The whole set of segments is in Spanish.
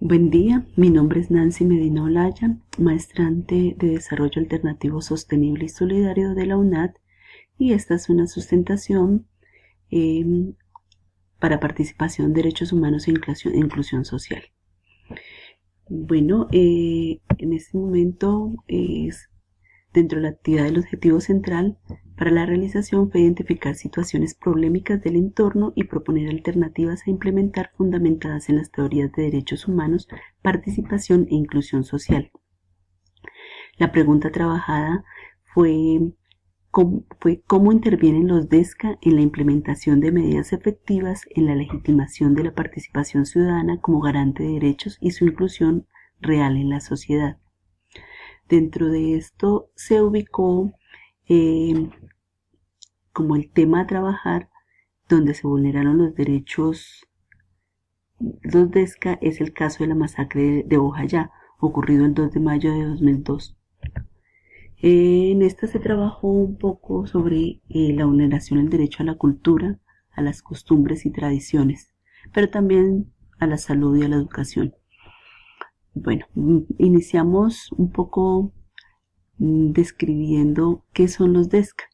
Buen día, mi nombre es Nancy Medina Olaya, maestrante de Desarrollo Alternativo Sostenible y Solidario de la UNAD, y esta es una sustentación para participación, derechos humanos e inclusión social. Bueno, en este momento dentro de la actividad del objetivo central para la realización fue identificar situaciones problemáticas del entorno y proponer alternativas a implementar fundamentadas en las teorías de derechos humanos, participación e inclusión social. La pregunta trabajada fue cómo intervienen los DESCA en la implementación de medidas efectivas en la legitimación de la participación ciudadana como garante de derechos y su inclusión real en la sociedad. Dentro de esto se ubicó como el tema a trabajar donde se vulneraron los derechos los DESCA es el caso de la masacre de Bojayá, ocurrido el 2 de mayo de 2002. En esta se trabajó un poco sobre la vulneración del derecho a la cultura, a las costumbres y tradiciones, pero también a la salud y a la educación. Bueno, iniciamos un poco describiendo qué son los DESCA.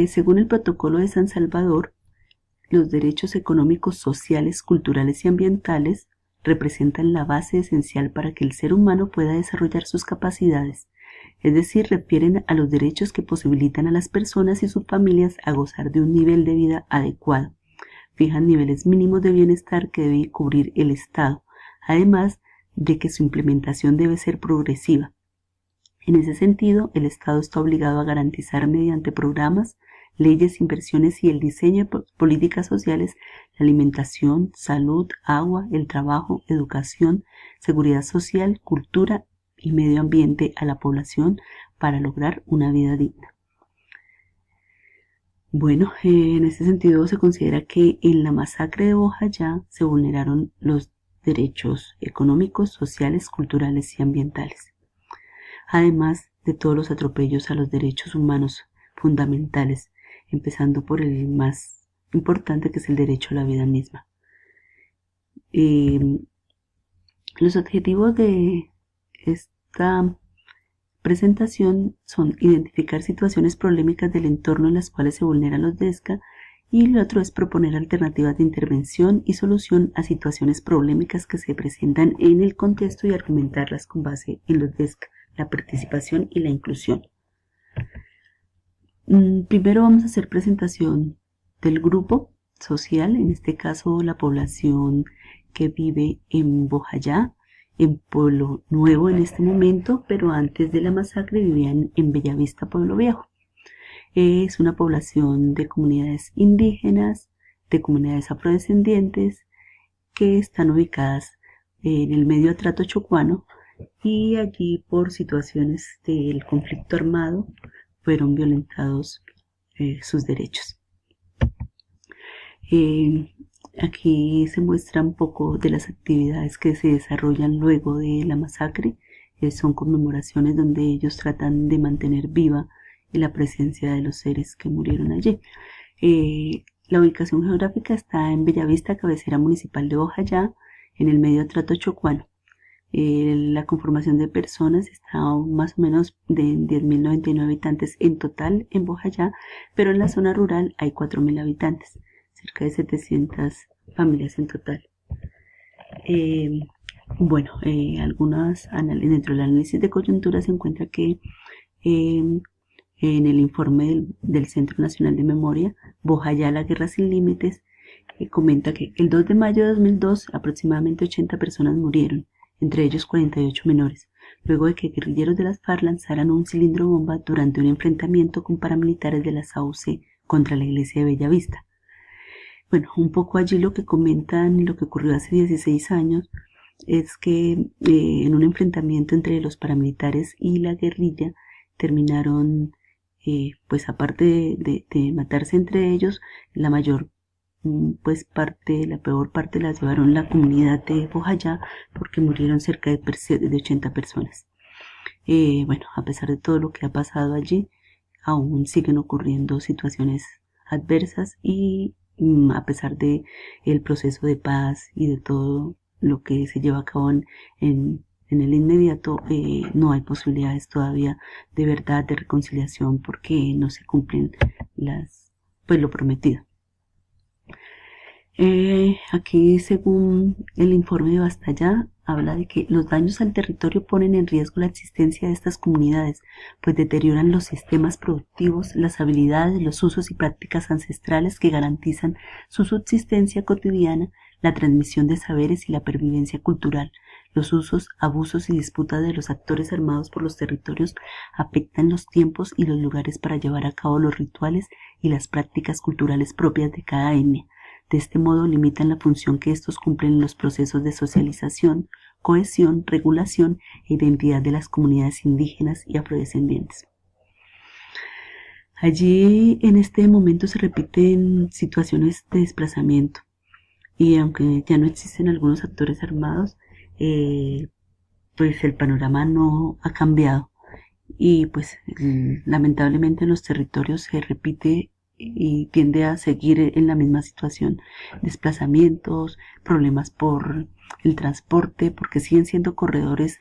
Según el Protocolo de San Salvador, los derechos económicos, sociales, culturales y ambientales representan la base esencial para que el ser humano pueda desarrollar sus capacidades, es decir, refieren a los derechos que posibilitan a las personas y sus familias a gozar de un nivel de vida adecuado, fijan niveles mínimos de bienestar que debe cubrir el Estado, además de que su implementación debe ser progresiva. En ese sentido, el Estado está obligado a garantizar mediante programas, leyes, inversiones y el diseño de políticas sociales la alimentación, salud, agua, el trabajo, educación, seguridad social, cultura y medio ambiente a la población para lograr una vida digna. Bueno, en este sentido se considera que en la masacre de Bojayá se vulneraron los derechos económicos, sociales, culturales y ambientales, además de todos los atropellos a los derechos humanos fundamentales, empezando por el más importante, que es el derecho a la vida misma. Los objetivos de esta presentación son identificar situaciones problemáticas del entorno en las cuales se vulneran los DESCA, y el otro es proponer alternativas de intervención y solución a situaciones problemáticas que se presentan en el contexto y argumentarlas con base en los DESCA, la participación y la inclusión. Primero vamos a hacer presentación del grupo social, en este caso la población que vive en Bojayá, en Pueblo Nuevo en este momento, pero antes de la masacre vivían en Bellavista, Pueblo Viejo. Es una población de comunidades indígenas, de comunidades afrodescendientes, que están ubicadas en el medio atrato chocuano, y allí por situaciones del conflicto armado fueron violentados sus derechos. Aquí se muestra un poco de las actividades que se desarrollan luego de la masacre. Son conmemoraciones donde ellos tratan de mantener viva la presencia de los seres que murieron allí. La ubicación geográfica está en Bellavista, cabecera municipal de Bojayá, en el medio atrato chocuano. La conformación de personas está más o menos de 10.099 habitantes en total en Bojayá, pero en la zona rural hay 4.000 habitantes, cerca de 700 familias en total. Dentro del análisis de coyuntura se encuentra que en el informe del Centro Nacional de Memoria, Bojayá, la guerra sin límites, comenta que el 2 de mayo de 2002 aproximadamente 80 personas murieron, entre ellos 48 menores, luego de que guerrilleros de las FARC lanzaran un cilindro bomba durante un enfrentamiento con paramilitares de la SAUC contra la iglesia de Bellavista. Bueno, un poco allí lo que comentan y lo que ocurrió hace 16 años es que en un enfrentamiento entre los paramilitares y la guerrilla terminaron, aparte de matarse entre ellos, la peor parte la llevaron la comunidad de Bojayá, porque murieron cerca de 80 personas. A pesar de todo lo que ha pasado allí, aún siguen ocurriendo situaciones adversas y a pesar de el proceso de paz y de todo lo que se lleva a cabo en el inmediato, no hay posibilidades todavía de verdad de reconciliación porque no se cumplen pues lo prometido. Aquí, según el informe de Basta Ya, habla de que los daños al territorio ponen en riesgo la existencia de estas comunidades, pues deterioran los sistemas productivos, las habilidades, los usos y prácticas ancestrales que garantizan su subsistencia cotidiana, la transmisión de saberes y la pervivencia cultural. Los usos, abusos y disputas de los actores armados por los territorios afectan los tiempos y los lugares para llevar a cabo los rituales y las prácticas culturales propias de cada etnia. De este modo limitan la función que estos cumplen en los procesos de socialización, cohesión, regulación e identidad de las comunidades indígenas y afrodescendientes. Allí en este momento se repiten situaciones de desplazamiento y aunque ya no existen algunos actores armados, pues el panorama no ha cambiado y pues lamentablemente en los territorios se repite y tiende a seguir en la misma situación, desplazamientos, problemas por el transporte, porque siguen siendo corredores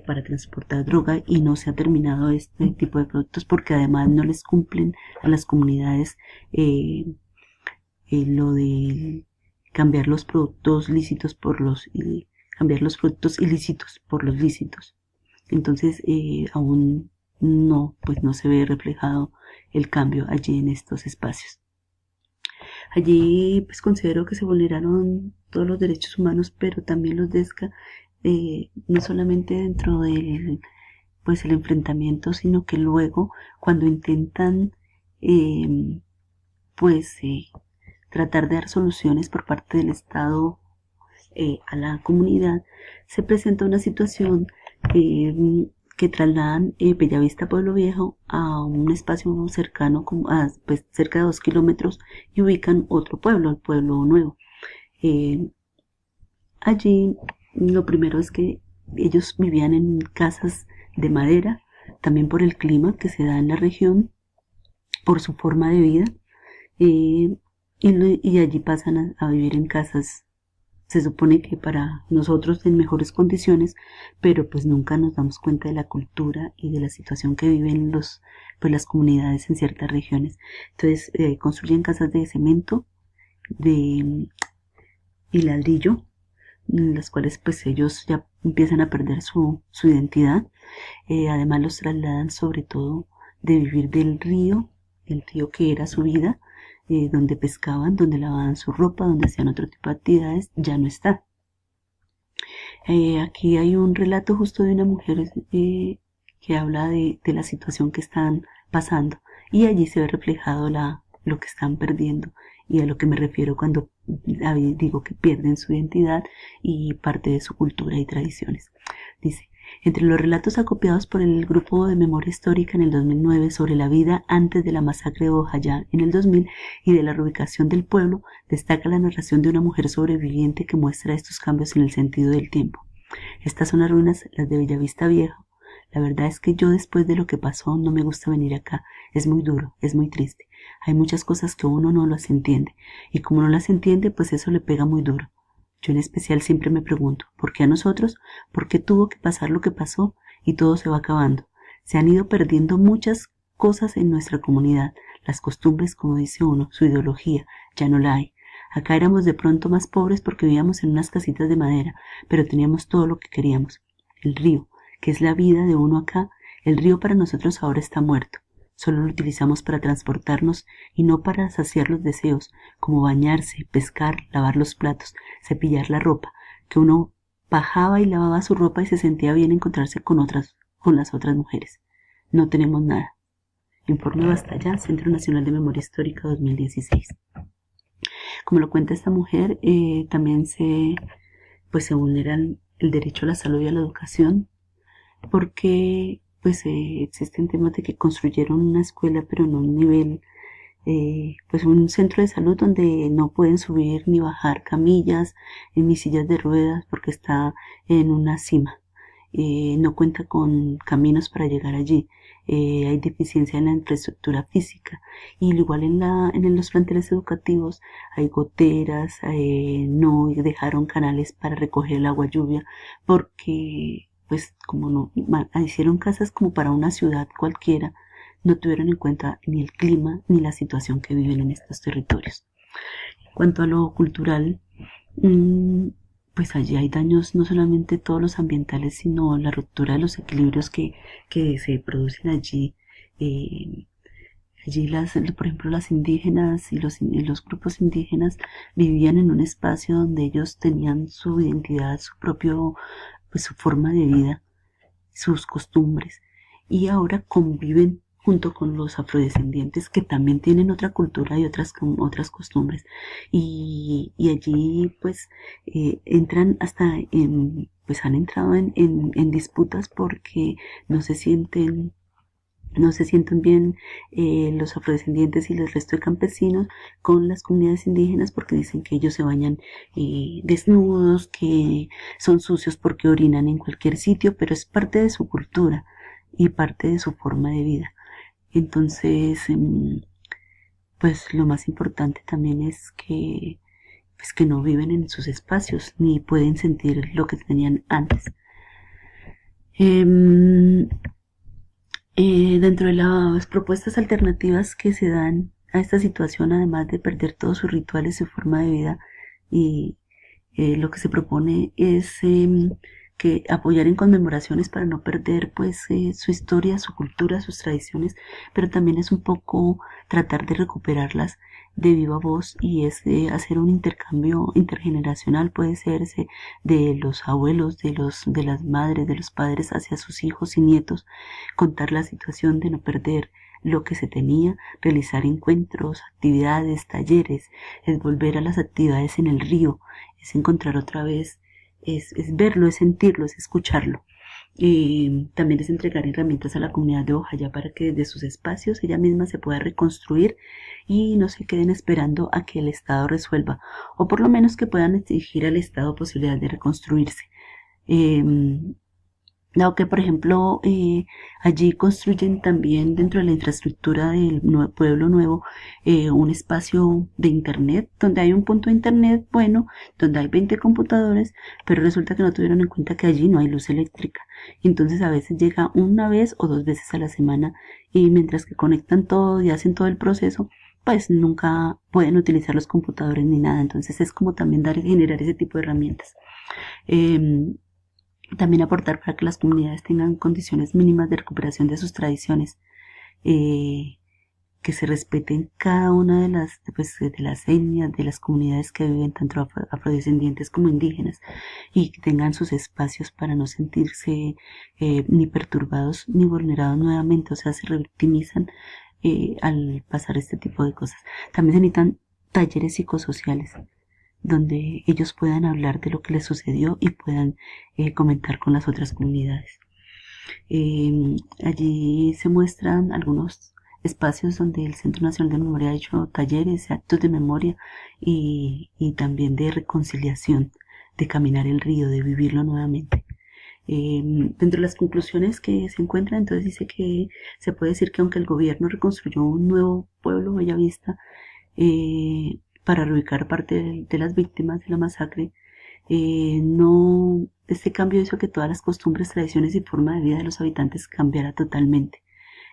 para transportar droga y no se ha terminado este tipo de productos porque además no les cumplen a las comunidades lo de cambiar los productos lícitos por cambiar los productos ilícitos por los lícitos. Entonces aún no se ve reflejado el cambio allí en estos espacios. Allí pues considero que se vulneraron todos los derechos humanos, pero también los DESCA, no solamente dentro del pues el enfrentamiento, sino que luego cuando intentan tratar de dar soluciones por parte del Estado a la comunidad, se presenta una situación que trasladan Bellavista Pueblo Viejo a un espacio cercano, pues cerca de 2 kilómetros, y ubican otro pueblo, el Pueblo Nuevo. Allí lo primero es que ellos vivían en casas de madera, también por el clima que se da en la región, por su forma de vida, y allí pasan a vivir en casas, se supone que para nosotros en mejores condiciones, pero pues nunca nos damos cuenta de la cultura y de la situación que viven las comunidades en ciertas regiones. Entonces construyen casas de cemento y ladrillo, en las cuales pues ellos ya empiezan a perder su identidad. Además los trasladan sobre todo de vivir del río, el río que era su vida, donde pescaban, donde lavaban su ropa, donde hacían otro tipo de actividades, ya no está. Aquí hay un relato justo de una mujer que habla de la situación que están pasando y allí se ve reflejado lo que están perdiendo y a lo que me refiero cuando digo que pierden su identidad y parte de su cultura y tradiciones. Dice: entre los relatos acopiados por el Grupo de Memoria Histórica en el 2009 sobre la vida antes de la masacre de Bojayá en el 2000 y de la reubicación del pueblo, destaca la narración de una mujer sobreviviente que muestra estos cambios en el sentido del tiempo. Estas son las ruinas, las de Bellavista Viejo. La verdad es que yo después de lo que pasó no me gusta venir acá. Es muy duro, es muy triste. Hay muchas cosas que uno no las entiende y como no las entiende, pues eso le pega muy duro. Yo en especial siempre me pregunto, ¿por qué a nosotros? ¿Por qué tuvo que pasar lo que pasó? Y todo se va acabando. Se han ido perdiendo muchas cosas en nuestra comunidad. Las costumbres, como dice uno, su ideología, ya no la hay. Acá éramos de pronto más pobres porque vivíamos en unas casitas de madera, pero teníamos todo lo que queríamos. El río, que es la vida de uno acá, el río para nosotros ahora está muerto. Solo lo utilizamos para transportarnos y no para saciar los deseos, como bañarse, pescar, lavar los platos, cepillar la ropa, que uno bajaba y lavaba su ropa y se sentía bien encontrarse con las otras mujeres. No tenemos nada. Informe Basta Ya, Centro Nacional de Memoria Histórica 2016. Como lo cuenta esta mujer, también se vulnera el derecho a la salud y a la educación, porque existen temas de que construyeron una escuela pero en un nivel, un centro de salud donde no pueden subir ni bajar camillas ni sillas de ruedas porque está en una cima, no cuenta con caminos para llegar allí, hay deficiencia en la infraestructura física, y igual en los planteles educativos hay goteras, no dejaron canales para recoger el agua lluvia, porque pues como no hicieron casas como para una ciudad cualquiera, no tuvieron en cuenta ni el clima ni la situación que viven en estos territorios. En cuanto a lo cultural, pues allí hay daños no solamente todos los ambientales, sino la ruptura de los equilibrios que se producen allí. Allí por ejemplo, las indígenas y los grupos indígenas vivían en un espacio donde ellos tenían su identidad, pues su forma de vida, sus costumbres, y ahora conviven junto con los afrodescendientes, que también tienen otra cultura y otras costumbres, y allí pues entran hasta pues han entrado en disputas porque no se sienten bien los afrodescendientes y el resto de campesinos con las comunidades indígenas, porque dicen que ellos se bañan desnudos, que son sucios porque orinan en cualquier sitio, pero es parte de su cultura y parte de su forma de vida. Entonces, pues lo más importante también es que no viven en sus espacios ni pueden sentir lo que tenían antes. Dentro de las propuestas alternativas que se dan a esta situación, además de perder todos sus rituales, su forma de vida, y lo que se propone es que apoyar en conmemoraciones para no perder pues su historia, su cultura, sus tradiciones, pero también es un poco tratar de recuperarlas de viva voz, y es hacer un intercambio intergeneracional, puede ser de los abuelos, de las madres, de los padres hacia sus hijos y nietos, contar la situación de no perder lo que se tenía, realizar encuentros, actividades, talleres, es volver a las actividades en el río, es encontrar otra vez, es verlo, es sentirlo, es escucharlo. También es entregar herramientas a la comunidad de Bojayá para que desde sus espacios ella misma se pueda reconstruir y no se queden esperando a que el Estado resuelva, o por lo menos que puedan exigir al Estado posibilidad de reconstruirse. Dado que, por ejemplo, allí construyen también dentro de la infraestructura del pueblo nuevo un espacio de internet, donde hay un punto de internet bueno, donde hay 20 computadores, pero resulta que no tuvieron en cuenta que allí no hay luz eléctrica. Entonces a veces llega una vez o 2 veces a la semana, y mientras que conectan todo y hacen todo el proceso, pues nunca pueden utilizar los computadores ni nada. Entonces es como también generar ese tipo de herramientas. También aportar para que las comunidades tengan condiciones mínimas de recuperación de sus tradiciones, que se respeten cada una de las etnias, de las comunidades que viven, tanto afrodescendientes como indígenas, y que tengan sus espacios para no sentirse ni perturbados ni vulnerados nuevamente, o sea, se revictimizan al pasar este tipo de cosas. También se necesitan talleres psicosociales donde ellos puedan hablar de lo que les sucedió y puedan comentar con las otras comunidades. Allí se muestran algunos espacios donde el Centro Nacional de Memoria ha hecho talleres, actos de memoria y también de reconciliación, de caminar el río, de vivirlo nuevamente. Dentro de las conclusiones que se encuentran, entonces dice que se puede decir que aunque el gobierno reconstruyó un nuevo pueblo, Bellavista, para reubicar parte de las víctimas de la masacre, este cambio hizo que todas las costumbres, tradiciones y forma de vida de los habitantes cambiara totalmente,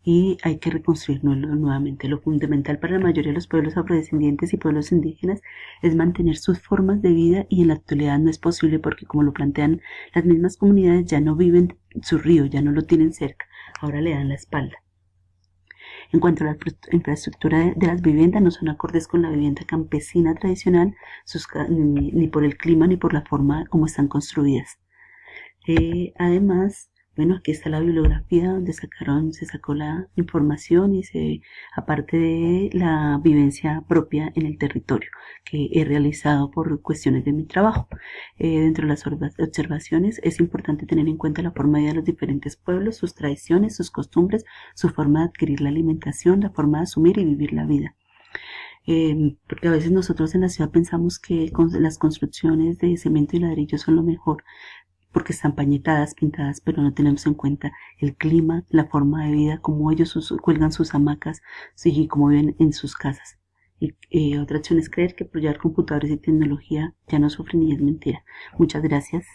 y hay que reconstruirlo nuevamente. Lo fundamental para la mayoría de los pueblos afrodescendientes y pueblos indígenas es mantener sus formas de vida, y en la actualidad no es posible porque, como lo plantean las mismas comunidades, ya no viven su río, ya no lo tienen cerca, ahora le dan la espalda. En cuanto a la infraestructura de las viviendas, no son acordes con la vivienda campesina tradicional, ni por el clima ni por la forma como están construidas. Además, bueno, aquí está la bibliografía donde se sacó la información, y aparte de la vivencia propia en el territorio que he realizado por cuestiones de mi trabajo. Dentro de las observaciones es importante tener en cuenta la forma de vida de los diferentes pueblos, sus tradiciones, sus costumbres, su forma de adquirir la alimentación, la forma de asumir y vivir la vida. Porque a veces nosotros en la ciudad pensamos que las construcciones de cemento y ladrillo son lo mejor, porque están pañetadas, pintadas, pero no tenemos en cuenta el clima, la forma de vida, cómo ellos cuelgan sus hamacas y cómo viven en sus casas. Y otra opción es creer que apoyar computadores y tecnología ya no sufren y es mentira. Muchas gracias.